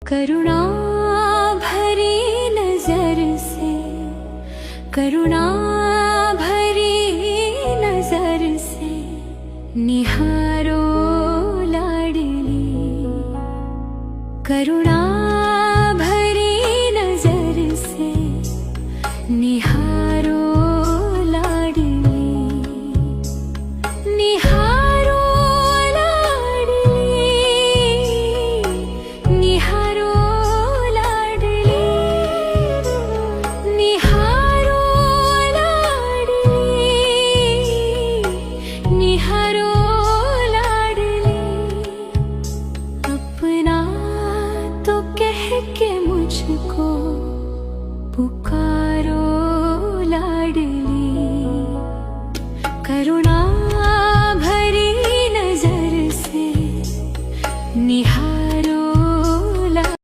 करुणा भरी नजर से, करुणा भरी नजर से निहारो लाडली। करुणा भरी नजर से निहारो लाडली, निहारो लाडली, निहारो लाडली, निहारो लाडली, निहारो लाडली। अपना तो कह के मुझको पुकारो लाडली। करुणा